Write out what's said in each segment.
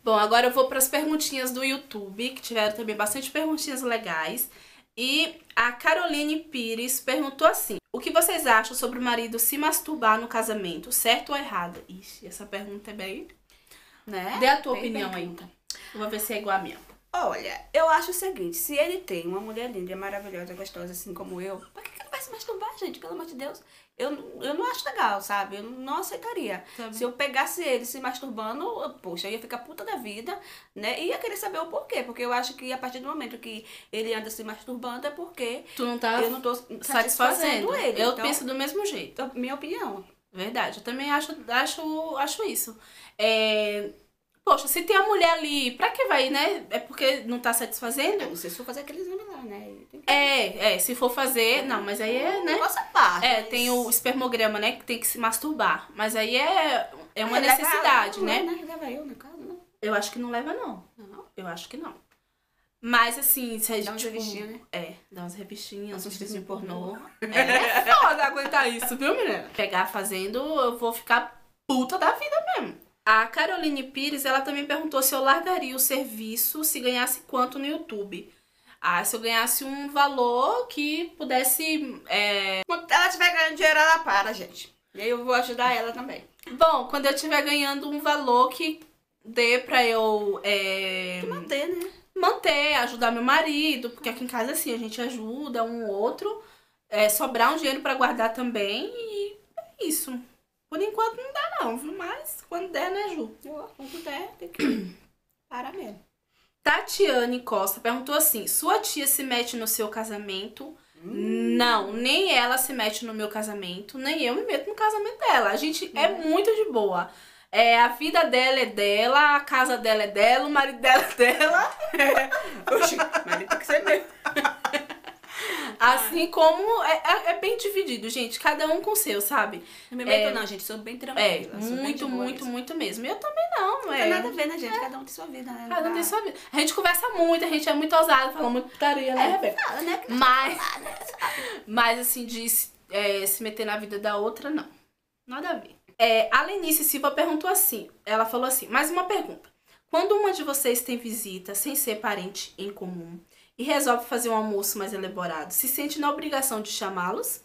Bom, agora eu vou para as perguntinhas do YouTube, que tiveram também bastante perguntinhas legais. E a Caroline Pires perguntou assim: o que vocês acham sobre o marido se masturbar no casamento, certo ou errado? Ixi, essa pergunta é bem... Né? Dê a tua Bem opinião aí. pergunta. Eu vou ver se é igual a minha. Olha, eu acho o seguinte, se ele tem uma mulher linda, maravilhosa, gostosa, assim como eu, pra que ele vai se masturbar, gente? Pelo amor de Deus. Eu não acho legal, sabe? Eu não aceitaria. Também. Se eu pegasse ele se masturbando, poxa, eu ia ficar puta da vida, né? E ia querer saber o porquê. Porque eu acho que a partir do momento que ele anda se masturbando é porque Tu não tá eu não tô satisfazendo ele. Eu Então, penso do mesmo jeito. minha opinião. Verdade, eu também acho isso. Poxa, se tem a mulher ali, pra que vai, né? É porque não tá satisfazendo? Eu não sei se for fazer aquele exame lá, né? Tem que... Se for fazer... Não, mas aí é, né? Nossa parte. Tem o espermograma, né? Que tem que se masturbar. Mas aí é uma necessidade, né? Leva eu, no caso, não. Eu acho que não leva, não. Não. Eu acho que não. Mas assim, se a gente... Dá umas revistinhas, né? Dá umas revistinhas, uns filmezinhos filmezinhos pornô. pornô. É foda aguentar isso, viu, menina? Pegar fazendo, eu vou ficar puta da vida mesmo. A Caroline Pires, ela também perguntou se eu largaria o serviço se ganhasse quanto no YouTube. Se eu ganhasse um valor que pudesse... Quando ela estiver ganhando dinheiro, ela para, gente. E aí eu vou ajudar ela também. Bom, quando eu estiver ganhando um valor que dê pra eu... Manter, né? manter, ajudar meu marido, porque aqui em casa, assim, a gente ajuda um outro. Sobrar um dinheiro pra guardar também e é isso. Por enquanto não dá não, viu? Mas quando der, né, Ju? Quando der, tem que parar mesmo. Tatiane Costa perguntou assim: sua tia se mete no seu casamento? Não, nem ela se mete no meu casamento, nem eu me meto no casamento dela. A gente é muito de boa. A vida dela é dela, a casa dela é dela, o marido dela é dela. Oxi, mas tem que ser mesmo. Assim como é bem dividido, gente. Cada um com o seu, sabe? Não me meto não, gente. Sou bem tranquila. sou bem de Muito, boa muito, mesmo. muito mesmo. Eu também não, Não tem nada a ver, né, gente? Cada um tem sua vida, né? Cada um tem sua vida. A gente conversa muito, a gente é muito ousada, fala muito putaria, né, Rebeca? Fala, né? Mas assim, de se meter na vida da outra, não. Nada a ver. A Lenice Silva perguntou assim, ela falou assim: mais uma pergunta. Quando uma de vocês tem visita sem ser parente em comum e resolve fazer um almoço mais elaborado, se sente na obrigação de chamá-los?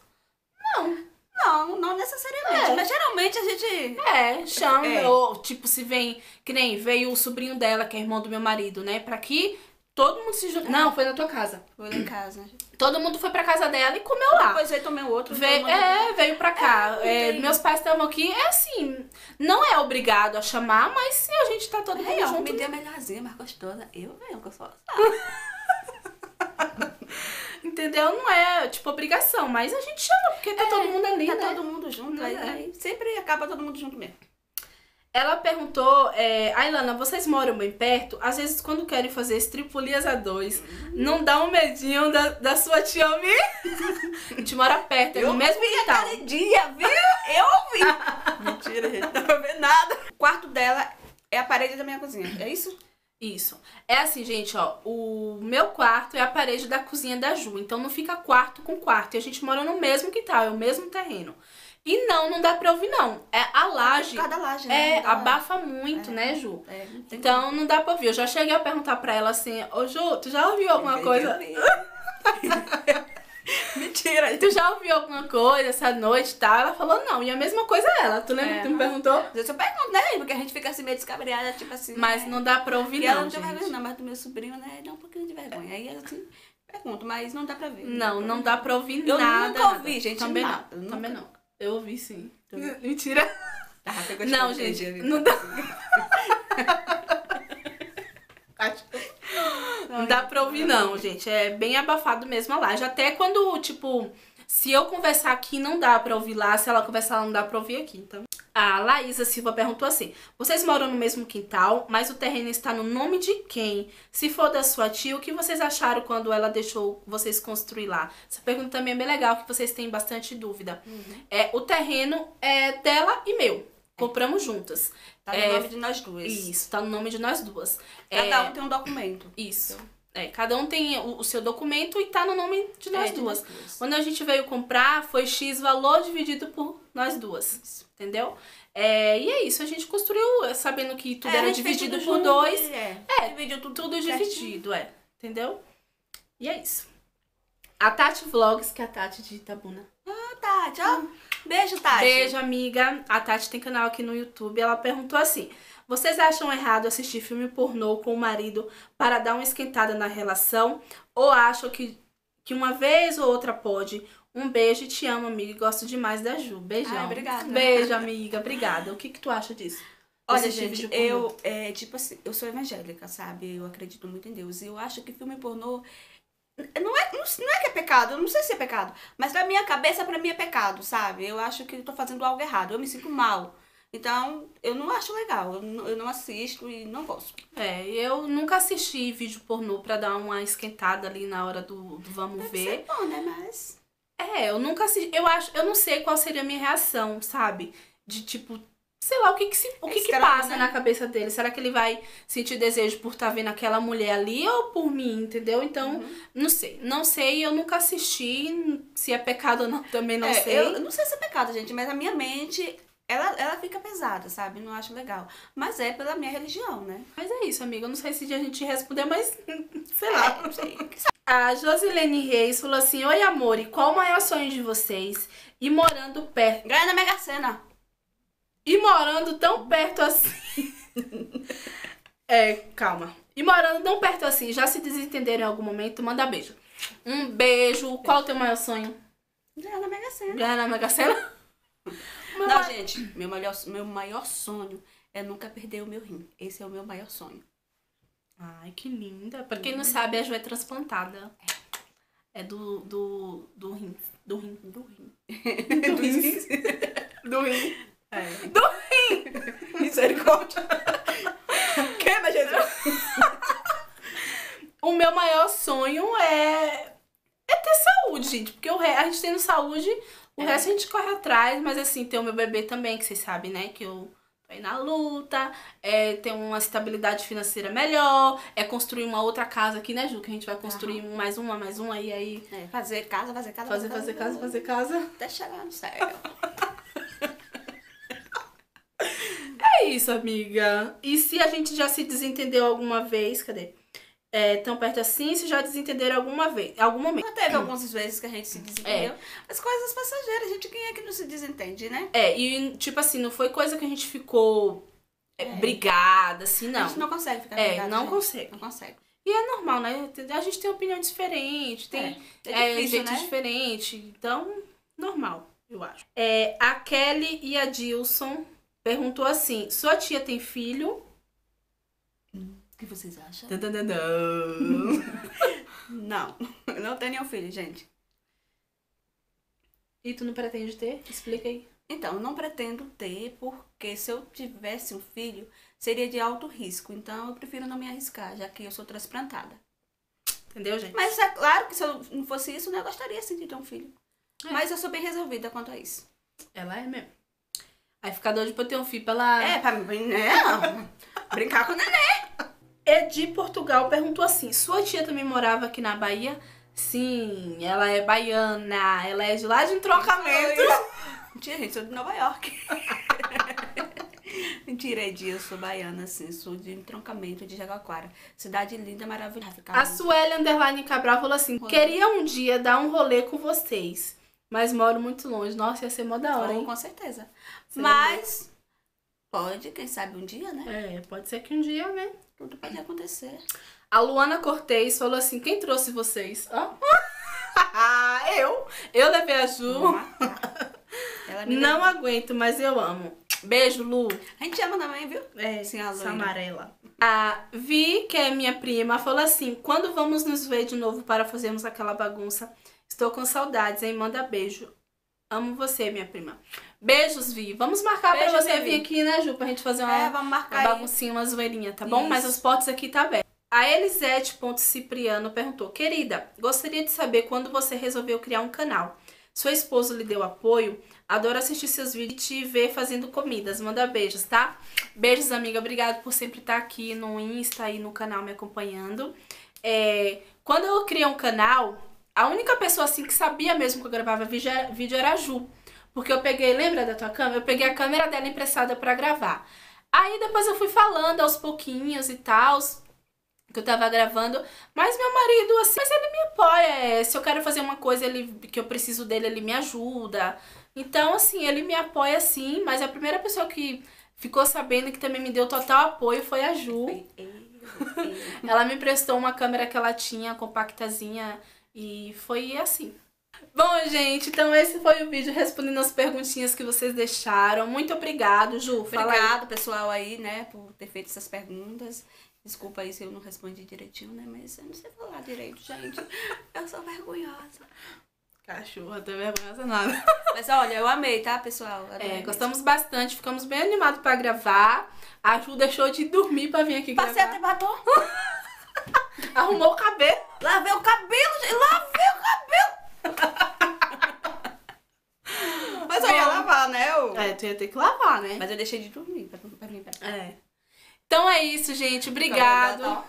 Não necessariamente. Mas geralmente a gente... Chama. Ou, tipo, se vem, que nem veio o sobrinho dela, que é irmão do meu marido, né? Pra aqui, todo mundo se junta. Não, foi na tua casa. Foi lá em casa. Todo mundo foi pra casa dela e comeu lá. Depois aí tomei outro. Veio pra cá. Entendi. Meus pais estavam aqui. Assim, não é obrigado a chamar, mas se a gente tá todo mundo junto... Me deu melhorzinha, mais gostosa. Eu venho, que eu sou Entendeu? Não é, tipo, obrigação, mas a gente chama, porque tá todo mundo ali, tá né? todo mundo junto. Aí sempre acaba todo mundo junto mesmo. Ela perguntou, Ailana, vocês moram bem perto? Às vezes, quando querem fazer estripulias a dois, não dá um medinho da sua tia ouvir? A gente mora perto, é no mesmo quintal. Aquele dia, viu? Eu ouvi. Mentira, gente. Não vou ver nada. O quarto dela é a parede da minha cozinha. É isso? Isso. É assim, gente, ó, o meu quarto é a parede da cozinha da Ju, então não fica quarto com quarto, e a gente mora no mesmo quintal, é o mesmo terreno. E não dá pra ouvir, não. A laje, Cada laje, né? abafa muito, né, Ju? Não tem Então não dá pra ouvir. Eu já cheguei a perguntar pra ela assim: ô Ju, tu já ouviu alguma coisa? Mentira. Tu já ouviu alguma coisa essa noite e tal? Ela falou não. E a mesma coisa ela. Tu lembra que tu me perguntou? Às vezes eu pergunto, né? Porque a gente fica assim meio descabreada, tipo assim. Mas né? não dá pra ouvir, E ela não, não tem gente. vergonha, não, mas do meu sobrinho, né? Dá um pouquinho de vergonha. Aí ela assim, pergunto, mas não dá pra ver. Não dá pra ouvir Eu nada. nunca ouvi, gente. Também nada. não. Também não. Eu ouvi sim. Mentira. Não, gente. Não dá. Não dá pra ouvir, não, gente. É bem abafado mesmo a laje. Até quando, tipo, se eu conversar aqui, não dá pra ouvir lá. Se ela conversar lá, não dá pra ouvir aqui. Então, a Laísa Silva perguntou assim: vocês moram no mesmo quintal, mas o terreno está no nome de quem? Se for da sua tia, o que vocês acharam quando ela deixou vocês construir lá? Essa pergunta também é bem legal, que vocês têm bastante dúvida. O terreno é dela e meu. Compramos juntas. Tá no nome de nós duas. Isso, tá no nome de nós duas. Cada um tem um documento. Isso. Cada um tem o seu documento e tá no nome de nós duas. Quando a gente veio comprar, foi X valor dividido por nós duas. Entendeu? E é isso, a gente construiu sabendo que tudo era dividido por dois. Dividiu tudo dividido, entendeu? E é isso. A Tati Vlogs, que é a Tati de Itabuna. Tati, ó. Beijo, Tati. Beijo, amiga. A Tati tem canal aqui no YouTube. Ela perguntou assim: vocês acham errado assistir filme pornô com o marido para dar uma esquentada na relação? Ou acham que uma vez ou outra pode? Um beijo e te amo, amiga. E gosto demais da Ju. Beijão. Ai, obrigada. Beijo, amiga. Obrigada. O que tu acha disso? Olha, gente, eu, tipo assim, eu sou evangélica, sabe? Eu acredito muito em Deus. E eu acho que filme pornô não é que é pecado, eu não sei se é pecado, mas na minha cabeça, pra mim é pecado, sabe? Eu acho que eu tô fazendo algo errado, eu me sinto mal. Então, eu não acho legal, eu não assisto e não gosto. Eu nunca assisti vídeo pornô pra dar uma esquentada ali na hora do vamos ver. Deve ser bom, né? Mas... eu nunca assisti, eu não sei qual seria a minha reação, sabe? De tipo... Sei lá, o que passa, né, na cabeça dele? Será que ele vai sentir desejo por estar vendo aquela mulher ali ou por mim, entendeu? Então, não sei. Não sei, eu nunca assisti. Se é pecado ou não, também não sei. Eu não sei se é pecado, gente, mas a minha mente, ela fica pesada, sabe? Não acho legal. Mas é pela minha religião, né? Mas é isso, amiga. Eu não sei se a gente responder, mas sei lá. Não sei. A Josilene Reis falou assim: oi, amor, e qual o maior sonho de vocês? E morando perto... Ganha na Mega Sena. E morando tão perto assim... calma. E morando tão perto assim, já se desentenderam em algum momento? Manda beijo. Um beijo. Qual o teu maior sonho? Ganhar na Mega Sena. Ganhar na Mega Sena? Não, gente. Meu maior sonho é nunca perder o meu rim. Esse é o meu maior sonho. Ai, que linda. Pra quem não sabe, a Ju é transplantada. É do rim. Do rim. Do rim. Do rim. Do rim. Do rim! Misericórdia! Queima, Jesus! O meu maior sonho é ter saúde, gente. Porque a gente tendo saúde, o resto a gente corre atrás. Mas assim, ter o meu bebê também, que vocês sabem, né? Que eu tô aí na luta. Ter uma estabilidade financeira melhor. Construir uma outra casa aqui, né, Ju? Que a gente vai construir mais uma, e aí... Fazer casa. Fazer casa. Até chegar no céu. É isso, amiga. E se a gente já se desentendeu alguma vez, cadê? Tão perto assim, se já desentenderam alguma vez, algum momento. Já teve algumas vezes que a gente se desentendeu. As coisas passageiras, gente, quem é que não se desentende, né? E tipo assim, não foi coisa que a gente ficou brigada, assim, não. A gente não consegue ficar brigada, não gente. consegue. Não consegue. E é normal, né? A gente tem opinião diferente, tem difícil, jeito né? diferente, então, normal, eu acho. A Kelly e a Dilson perguntou assim: sua tia tem filho? O que vocês acham? Não, eu não tenho nenhum filho, gente. E tu não pretende ter? Explica aí. Então, eu não pretendo ter, porque se eu tivesse um filho, seria de alto risco. Então, eu prefiro não me arriscar, já que eu sou transplantada. Entendeu, gente? Mas é claro que se eu não fosse isso, eu gostaria sim de ter um filho. Mas eu sou bem resolvida quanto a isso. Ela é mesmo. Aí fica doido pra ter um filho pra ela... pra brincar com o neném. Edi Portugal perguntou assim: sua tia também morava aqui na Bahia? Sim, ela é baiana, ela é de lá de Entroncamento. Mentira, gente, sou de Nova York. Mentira, Edi, eu sou baiana, assim, sou de Entroncamento, de Jaguaquara. Cidade linda, maravilhosa. A Sueli Underline Cabral falou assim: queria um dia dar um rolê com vocês, mas moro muito longe. Nossa, ia ser mó da hora, hein? Com certeza. Mas pode, quem sabe um dia, né? Pode ser que um dia, né? Tudo pode acontecer. A Luana Cortez falou assim: quem trouxe vocês? Eu levei a Ju. Não aguento, mas eu amo. Beijo, Lu. A gente ama também, viu? Sim, a Lu amarela. A Vi, que é minha prima, falou assim: quando vamos nos ver de novo para fazermos aquela bagunça? Estou com saudades, hein? Manda beijo. Amo você, minha prima. Beijos, Vi. Vamos marcar pra você vir aqui, né, Ju? Pra gente fazer uma baguncinha, uma zoeirinha, tá bom? Mas os potes aqui tá aberto. A Elisete.Cipriano perguntou: querida, gostaria de saber quando você resolveu criar um canal. Seu esposo lhe deu apoio? Adoro assistir seus vídeos e te ver fazendo comidas. Manda beijos, tá? Beijos, amiga. Obrigada por sempre estar aqui no Insta e no canal me acompanhando. quando eu criei um canal, a única pessoa assim que sabia mesmo que eu gravava vídeo era a Ju. Porque eu peguei, lembra da tua câmera? Eu peguei a câmera dela emprestada pra gravar. Aí depois eu fui falando aos pouquinhos e tal, que eu tava gravando. Mas meu marido, assim, mas ele me apoia. Se eu quero fazer uma coisa que eu preciso dele, ele me ajuda. Então, assim, ele me apoia sim, mas a primeira pessoa que ficou sabendo que também me deu total apoio foi a Ju. Ela me emprestou uma câmera que ela tinha, compactazinha, e foi assim. Bom, gente, então esse foi o vídeo respondendo as perguntinhas que vocês deixaram. Muito obrigado, Ju. Obrigado, pessoal, aí, né, por ter feito essas perguntas. Desculpa aí se eu não respondi direitinho, né, mas eu não sei falar direito, gente. Eu sou vergonhosa. Cachorra, não vergonhosa nada. Mas olha, eu amei, tá, pessoal? Gostamos bastante, ficamos bem animados pra gravar. A Ju deixou de dormir pra vir aqui gravar. Passei até batom. Arrumou o cabelo. Lavei o cabelo, gente. Lavei o cabelo. Mas eu ia lavar, né? Tu ia ter que lavar, né? Mas eu deixei de dormir pra mim. Então é isso, gente. Obrigado.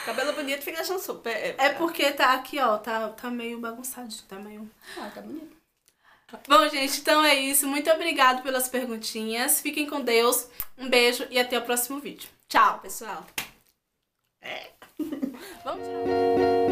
Cabelo bonito fica achando super. É porque tá aqui, ó. Tá meio bagunçado. Tá meio... tá bonito. Bom, gente, então é isso. Muito obrigado pelas perguntinhas. Fiquem com Deus. Um beijo e até o próximo vídeo. Tchau, pessoal. Vamos tirar...